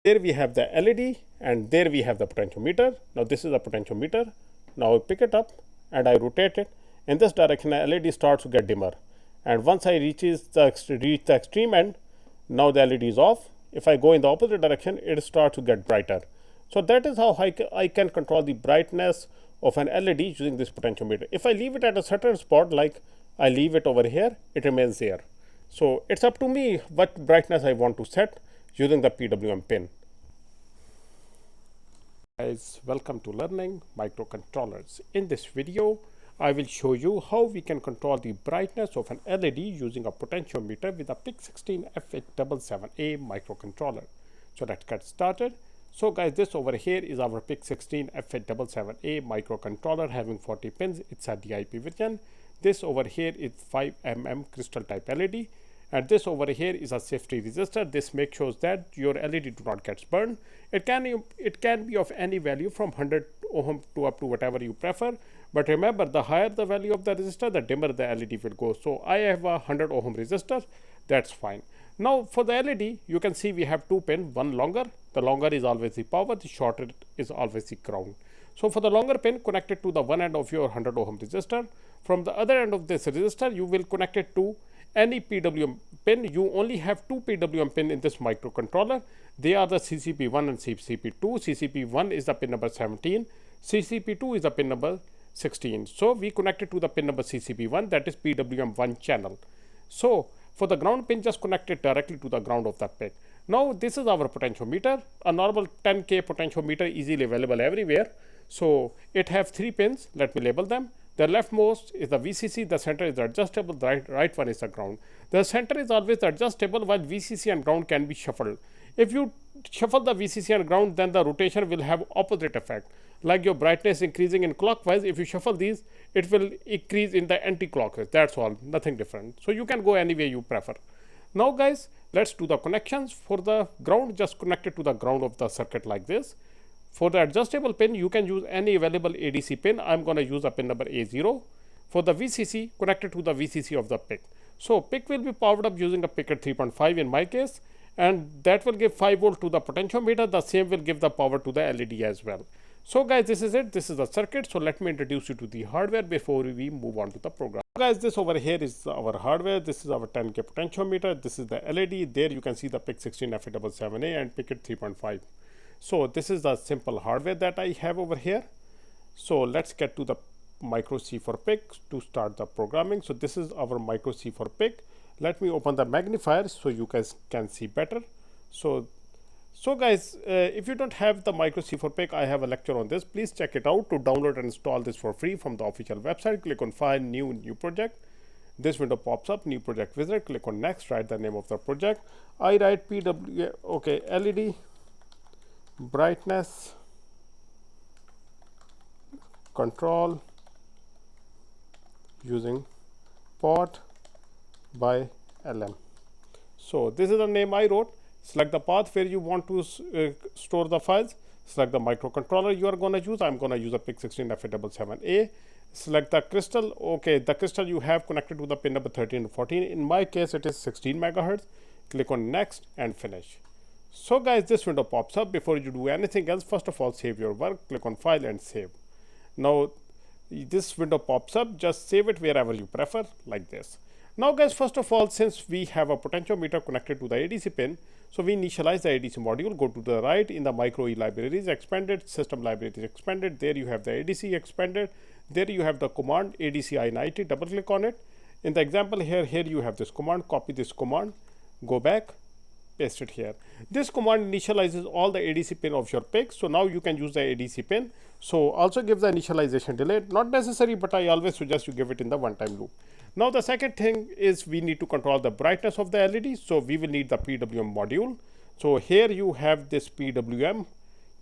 There we have the LED and there we have the potentiometer. Now this is a potentiometer. Now I pick it up and I rotate it. In this direction, the LED starts to get dimmer. And once I reach the extreme end, now the LED is off. If I go in the opposite direction, it starts to get brighter. So that is how I can control the brightness of an LED using this potentiometer. If I leave it at a certain spot, like I leave it over here, it remains there. So it's up to me what brightness I want to set using the PWM pin. Guys, welcome to learning microcontrollers. In this video, I will show you how we can control the brightness of an LED using a potentiometer with a PIC16F877A microcontroller. So let's get started. So guys, this over here is our PIC16F877A microcontroller having 40 pins. It's a DIP version. This over here is 5mm crystal type LED. And this over here is a safety resistor. This makes sure that your LED do not get burned. It can be of any value from 100 ohm to up to whatever you prefer. But remember, the higher the value of the resistor, the dimmer the LED will go. So I have a 100 ohm resistor. That's fine. Now for the LED, you can see we have two pins, one longer. The longer is always the power, the shorter is always the ground. So for the longer pin, connected to the one end of your 100 ohm resistor. From the other end of this resistor, you will connect it to any PWM pin. You only have two PWM pin in this microcontroller. They are the CCP1 and CCP2. CCP1 is the pin number 17. CCP2 is the pin number 16. So we connect it to the pin number CCP1, that is PWM1 channel. So for the ground pin, just connect it directly to the ground of the pin. Now this is our potentiometer, a normal 10K potentiometer easily available everywhere. So it has three pins. Let me label them. The leftmost is the VCC, the center is the adjustable, the right one is the ground. The center is always adjustable, while VCC and ground can be shuffled. If you shuffle the VCC and ground, then the rotation will have opposite effect. Like your brightness increasing in clockwise, if you shuffle these, it will increase in the anti-clockwise. That's all, nothing different. So you can go any way you prefer. Now guys, let's do the connections. For the ground, just connect it to the ground of the circuit like this. For the adjustable pin, you can use any available ADC pin. I'm going to use a pin number A0. For the VCC, connect it to the VCC of the PIC. So PIC will be powered up using a PIC at 3.5 in my case, and that will give 5 volt to the potentiometer. The same will give the power to the LED as well. So guys, this is it. This is the circuit. So let me introduce you to the hardware before we move on to the program. Guys, this over here is our hardware. This is our 10K potentiometer. This is the LED. There you can see the PIC16F877A and PIC at 3.5. So this is the simple hardware that I have over here. So let's get to the MikroC for PIC to start the programming. So this is our MikroC for PIC. Let me open the magnifier so you guys can see better. So guys, if you don't have the MikroC for PIC, I have a lecture on this. Please check it out. To download and install this for free from the official website, click on File, New Project. This window pops up, New Project Wizard. Click on Next, write the name of the project. I write LED brightness control using pot by LM. So this is the name I wrote. Select the path where you want to store the files. Select the microcontroller you are going to use. I'm going to use a PIC16F877A. Select the crystal. Okay, the crystal you have connected to the pin number 13 and 14. In my case, it is 16 megahertz. Click on Next and Finish. So guys, this window pops up. Before you do anything else, first of all, save your work. Click on File and Save. Now this window pops up. Just save it wherever you prefer, like this. Now guys, first of all, since we have a potentiometer connected to the ADC pin, so we initialize the ADC module. Go to the right in the MikroE libraries expanded, system libraries expanded. There you have the ADC expanded. There you have the command ADC I90. Double click on it. In the example here you have this command. Copy this command. Go back. Paste it here. This command initializes all the ADC pin of your PIC. So now you can use the ADC pin. So also give the initialization delay. Not necessary, but I always suggest you give it in the one-time loop. Now the second thing is we need to control the brightness of the LED. So we will need the PWM module. So here you have this PWM.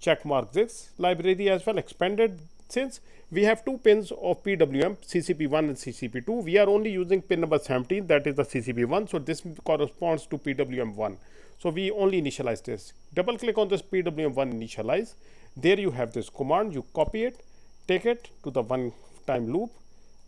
Checkmark this library as well, expanded. Since we have two pins of PWM, CCP1 and CCP2, we are only using pin number 17, that is the CCP1. So this corresponds to PWM1. So we only initialize this. Double click on this PWM1 initialize. There you have this command. You copy it, take it to the one-time loop,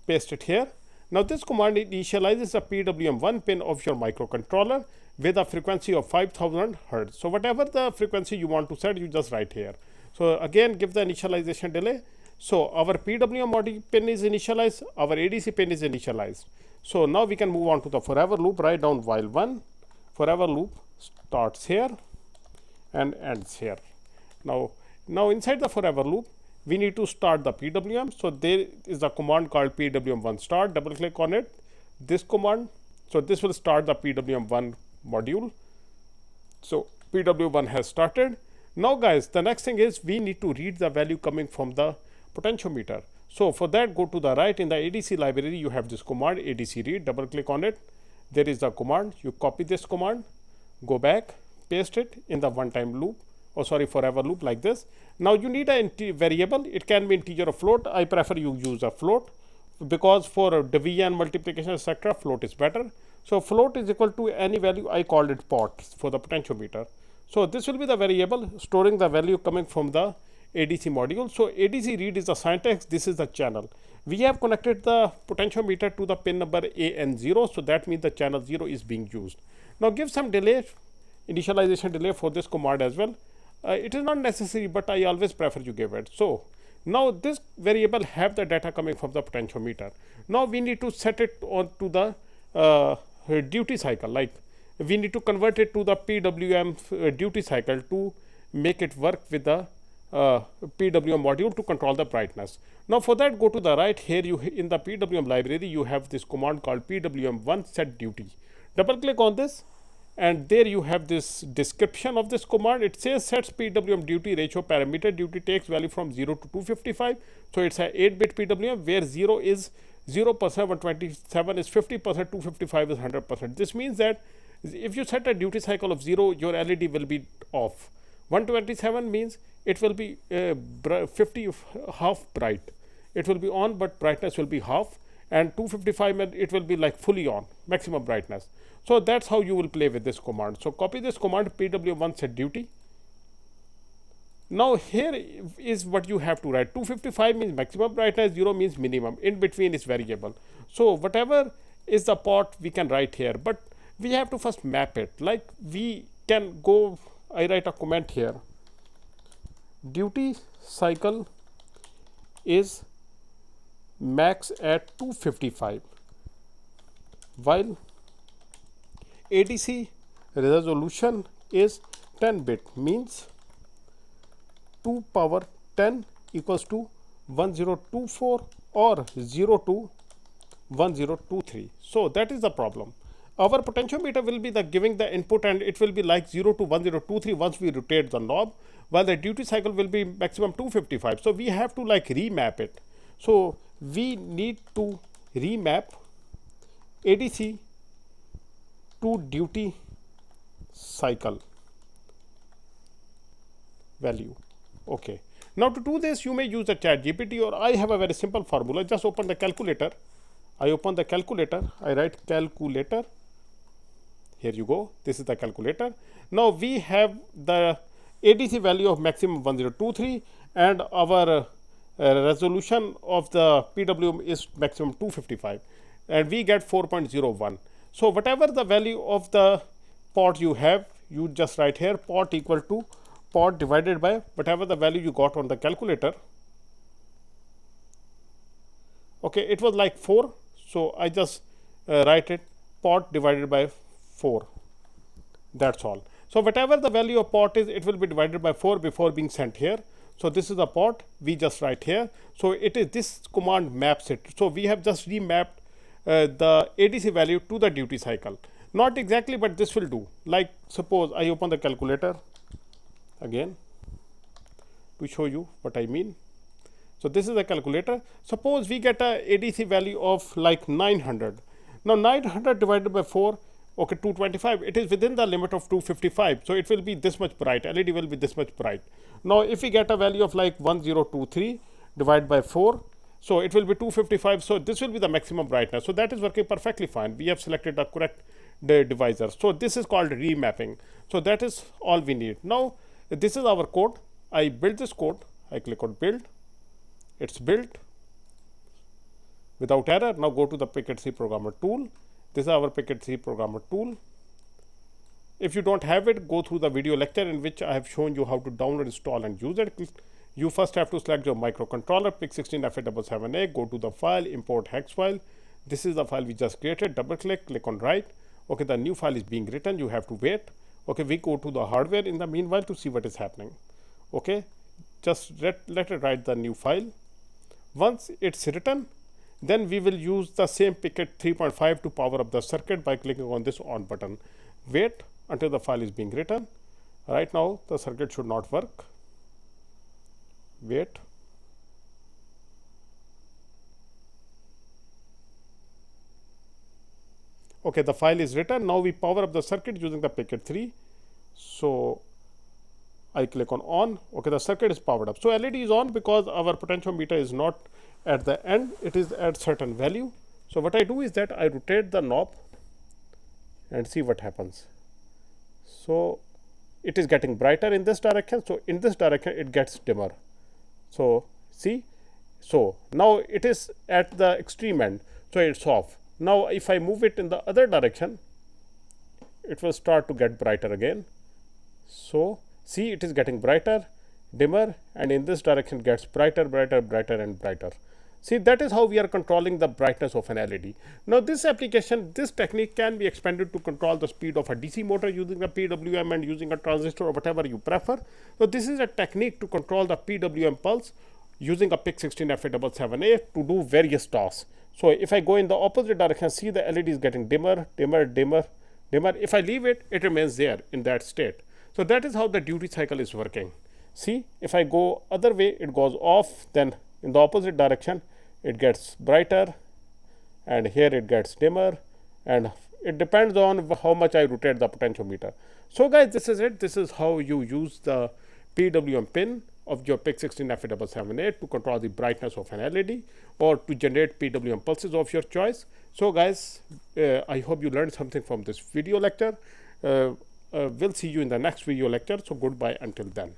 paste it here. Now this command initializes the PWM1 pin of your microcontroller with a frequency of 5000 Hz. So whatever the frequency you want to set, you just write here. So again, give the initialization delay. So our PWM module pin is initialized, our ADC pin is initialized. So now we can move on to the forever loop. Write down while 1, forever loop starts here and ends here. Now inside the forever loop, we need to start the PWM. So there is a command called PWM1 start. Double click on it. This command, so this will start the PWM1 module. So PWM1 has started. Now guys, the next thing is we need to read the value coming from the potentiometer. So for that, go to the right. In the ADC library, you have this command ADC read. Double click on it. There is the command. You copy this command, go back, paste it in the one-time loop, forever loop like this. Now you need a variable. It can be integer or float. I prefer you use a float because for division, multiplication, etc., float is better. So float is equal to any value. I called it pot for the potentiometer. So this will be the variable storing the value coming from the ADC module. So ADC read is the syntax. This is the channel. We have connected the potentiometer to the pin number AN0. So that means the channel 0 is being used. Now give some delay, initialization delay for this command as well. It is not necessary, but I always prefer you give it. So now this variable have the data coming from the potentiometer. Now we need to set it on to the duty cycle. Like we need to convert it to the PWM duty cycle to make it work with the PWM module to control the brightness. Now for that, go to the right. Here you in the PWM library, you have this command called PWM1 set duty. Double click on this. And there you have this description of this command. It says sets PWM duty ratio parameter. Duty takes value from 0 to 255. So it's a 8-bit PWM where 0 is 0%, 127 is 50%, 255 is 100%. This means that if you set a duty cycle of 0, your LED will be off. 127 means it will be 50 half bright. It will be on, but brightness will be half. And 255 it will be like fully on, maximum brightness. So that's how you will play with this command. So copy this command PWM1 set duty. Now here is what you have to write. 255 means maximum brightness, 0 means minimum. In between is variable. So whatever is the pot we can write here, but we have to first map it. Like we can go, I write a comment here. Duty cycle is max at 255 while ADC resolution is 10-bit, means 2 power 10 equals to 1024 or 0 to 1023. So that is the problem. Our potentiometer will be giving the input and it will be like 0 to 1023 once we rotate the knob, while the duty cycle will be maximum 255. So we have to like remap it. So we need to remap ADC to duty cycle value. Okay. Now to do this, you may use the ChatGPT, or I have a very simple formula. Just open the calculator. I open the calculator. I write calculator. Here you go. This is the calculator. Now we have the ADC value of maximum 1023 and our resolution of the PWM is maximum 255 and we get 4.01. So whatever the value of the pot you have, you just write here pot equal to pot divided by whatever the value you got on the calculator. Okay, it was like 4, so I just write it pot divided by 4. That's all. So whatever the value of pot is, it will be divided by 4 before being sent here. So this is the pot, we just write here. So it is this command maps it. So we have just remapped the ADC value to the duty cycle. Not exactly, but this will do. Like suppose I open the calculator again to show you what I mean. So this is the calculator. Suppose we get a ADC value of like 900. Now 900 divided by 4, okay, 225. It is within the limit of 255. So it will be this much bright. LED will be this much bright. Now if we get a value of like 1023 divided by 4, so it will be 255. So this will be the maximum brightness. So that is working perfectly fine. We have selected the correct divisor. So this is called remapping. So that is all we need. Now this is our code. I build this code. I click on build. It's built. without error. Now go to the PIC16 programmer tool. This is our PIC16 programmer tool. If you don't have it, go through the video lecture in which I have shown you how to download, install and use it. You first have to select your microcontroller PIC16F877A, go to the file, import hex file. This is the file we just created. Double click, click on write. Okay, the new file is being written. You have to wait. Okay, we go to the hardware in the meanwhile to see what is happening. Okay, just let it write the new file. Once it's written, then we will use the same PIC 3.5 to power up the circuit by clicking on this on button. Wait until the file is being written. Right now the circuit should not work. Wait. Okay, the file is written. Now we power up the circuit using the PIC 3. So I click on. Okay, the circuit is powered up. So LED is on because our potentiometer is not at the end, it is at certain value. So what I do is that I rotate the knob and see what happens. So it is getting brighter in this direction. So in this direction it gets dimmer. So see, so now it is at the extreme end, so it's off. Now if I move it in the other direction, it will start to get brighter again. So see, it is getting brighter, dimmer, and in this direction gets brighter, brighter, brighter and brighter. See, that is how we are controlling the brightness of an LED. Now this application, this technique can be expanded to control the speed of a DC motor using a PWM and using a transistor or whatever you prefer. So this is a technique to control the PWM pulse using a PIC16F877A to do various tasks. So if I go in the opposite direction, see the LED is getting dimmer, dimmer, dimmer, dimmer. If I leave it, it remains there in that state. So that is how the duty cycle is working. See, if I go other way, it goes off, then in the opposite direction it gets brighter, and here it gets dimmer, and it depends on how much I rotate the potentiometer. So guys, this is it. This is how you use the PWM pin of your PIC16F877A to control the brightness of an LED or to generate PWM pulses of your choice. So guys, I hope you learned something from this video lecture. We'll see you in the next video lecture. So goodbye until then.